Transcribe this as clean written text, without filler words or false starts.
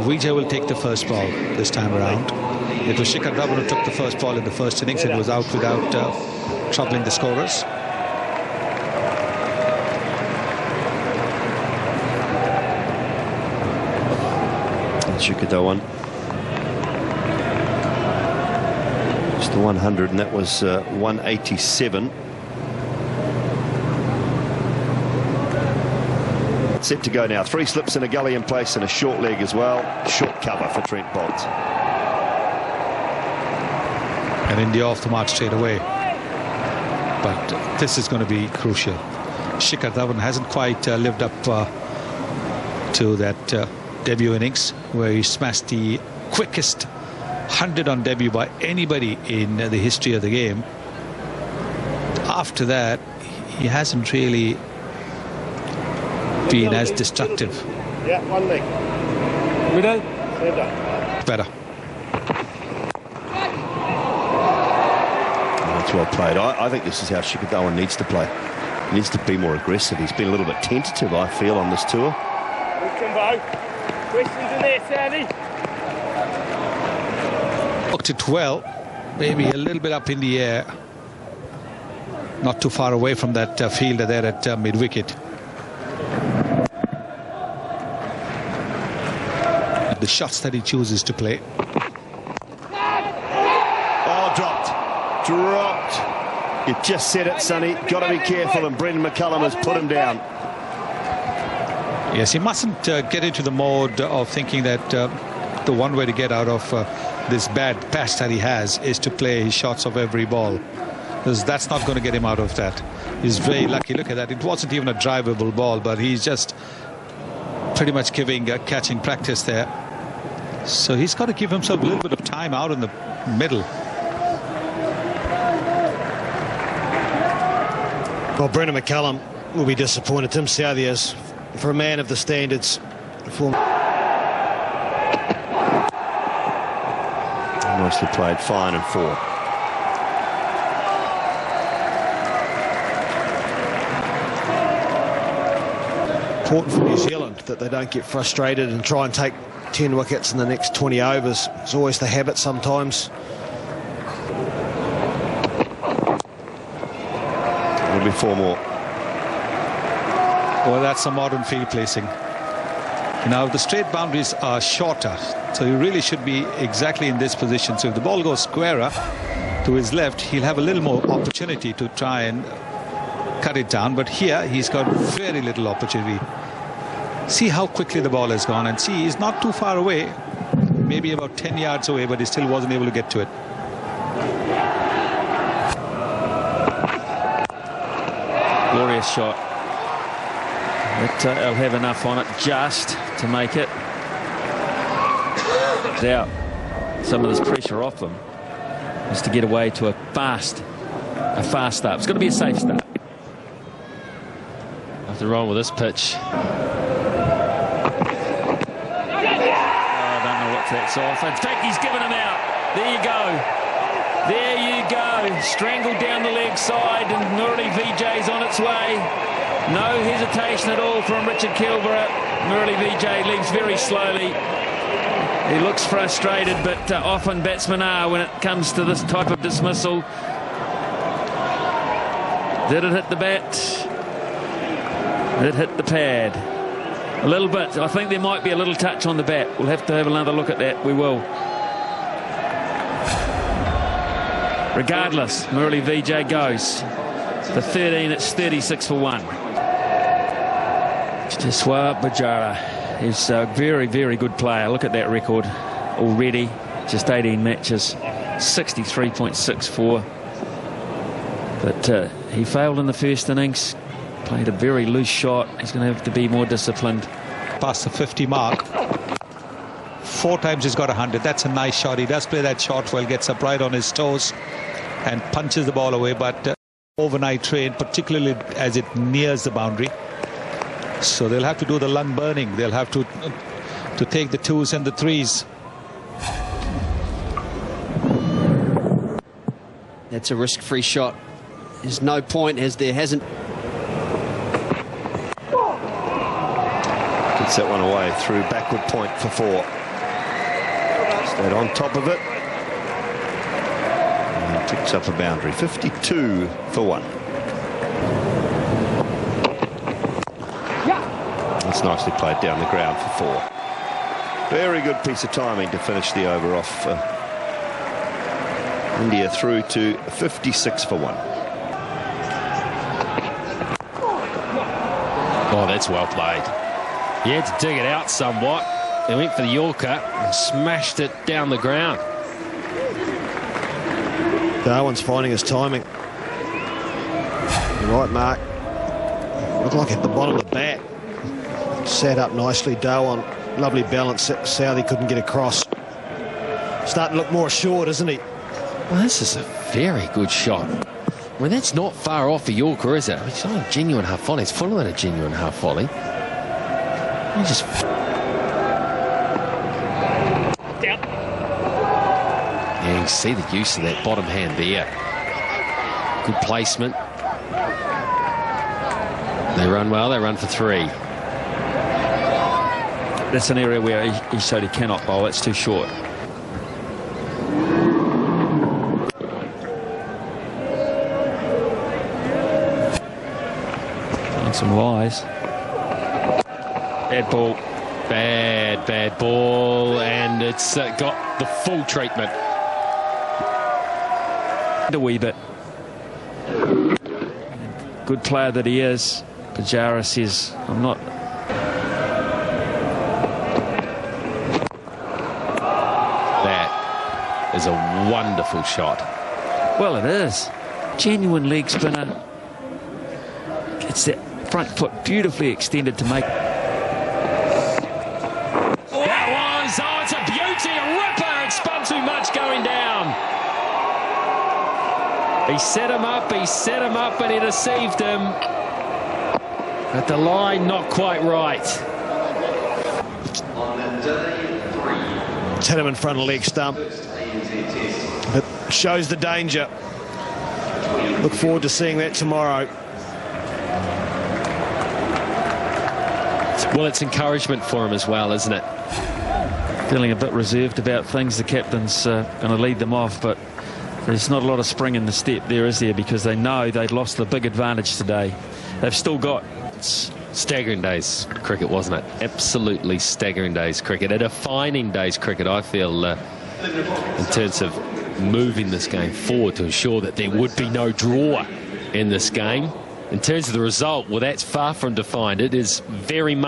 Vijay will take the first ball this time around. It was Shikhar Dhawan who took the first ball in the first innings. It was out without troubling the scorers. Shikhar Dhawan. Just the 100, and that was 187. Set to go now. 3 slips in a gully in place and a short leg as well. Short cover for Trent Boult. And India off the mark straight away. But this is going to be crucial. Shikhar Dhawan hasn't quite lived up to that debut innings where he smashed the quickest 100 on debut by anybody in the history of the game. After that, he hasn't really been as destructive. Yeah, one leg. Middle. Better. That's well played. I think this is how Shikhar Dhawan needs to play. He needs to be more aggressive. He's been a little bit tentative, I feel, on this tour. Questions in there, Sandy? Looked it well. Maybe a little bit up in the air. Not too far away from that fielder there at mid-wicket. The shots that he chooses to play. Oh, dropped. You just said it, Sonny. Got to be careful, and Brendan McCullum has put him down. Yes, he mustn't get into the mode of thinking that the one way to get out of this bad patch that he has is to play his shots of every ball. Because that's not going to get him out of that. He's very lucky. Look at that. It wasn't even a drivable ball, but he's just pretty much giving catching practice there. So he's got to give himself a little bit of time out in the middle. Well, Brendan McCullum will be disappointed. Tim Southee is, for a man of the standards. Nicely played. Fine and 4. Important for New Zealand that they don't get frustrated and try and take 10 wickets in the next 20 overs. It's always the habit sometimes. There'll be 4 more. Well, that's a modern field placing. Now, the straight boundaries are shorter, so he really should be exactly in this position. So if the ball goes squarer to his left, he'll have a little more opportunity to try and cut it down. But here, he's got very little opportunity. See how quickly the ball has gone, and see, he's not too far away, maybe about 10 yards away, but he still wasn't able to get to it. Glorious shot. But he'll have enough on it just to make it. Now, some of this pressure off him is to get away to a fast start. It's going to be a safe start. Nothing wrong with this pitch. That's off. In fact, he's given him out. There you go. There you go. Strangled down the leg side, and Murali Vijay's on its way. No hesitation at all from Richard Kilburn. Murali Vijay leaves very slowly. He looks frustrated, but often batsmen are when it comes to this type of dismissal. Did it hit the bat? It hit the pad. A little bit. I think there might be a little touch on the bat. We'll have to have another look at that. We will. Regardless, Murali Vijay goes. For 13, it's 36 for 1. Jaswar Bajara is a very, very good player. Look at that record already. Just 18 matches. 63.64. But he failed in the first innings. Played a very loose shot. He's going to have to be more disciplined. Past the 50 mark. 4 times he's got 100. That's a nice shot. He does play that shot well, gets up right on his toes and punches the ball away. But overnight train, particularly as it nears the boundary. So they'll have to do the lung burning. They'll have to take the 2s and the 3s. That's a risk-free shot. There's no point as there hasn't. Gets that one away through backward point for 4. Stayed on top of it. And ticks up a boundary. 52 for 1. That's nicely played down the ground for 4. Very good piece of timing to finish the over off. India through to 56 for 1. Oh, that's well played. He had to dig it out somewhat. He went for the Yorker and smashed it down the ground. Darwin's finding his timing. You're right, Mark. Looked like at the bottom of the bat. Sat up nicely, Darwin. Lovely balance. Southey couldn't get across. Starting to look more assured, isn't he? Well, this is a very good shot. Well, that's not far off a Yorker, is it? It's not a genuine half volley. It's following a genuine half volley. He just... Down. Yeah, you can see the use of that bottom hand there. Good placement. They run well. They run for 3. That's an area where he showed he cannot bowl. It's too short. And some lies. Bad ball. Bad ball. And it's got the full treatment. A wee bit. Good player that he is. Pujara says, I'm not... Is a wonderful shot. Well, it is. Genuine leg spinner. Gets that front foot beautifully extended to make... That was... Oh, it's a beauty, a ripper. It spun too much going down. He set him up, and he deceived him. But the line not quite right. It's hit him in front of leg stump. It shows the danger. Look forward to seeing that tomorrow. Well, it's encouragement for him as well, isn't it? Feeling a bit reserved about things. The captain's going to lead them off, but there's not a lot of spring in the step there, is there? Because they know they've lost the big advantage today. They've still got... Staggering days cricket, wasn't it? Absolutely staggering days cricket. A defining days cricket, I feel, in terms of moving this game forward to ensure that there would be no draw in this game. In terms of the result, well, that's far from defined. It is very much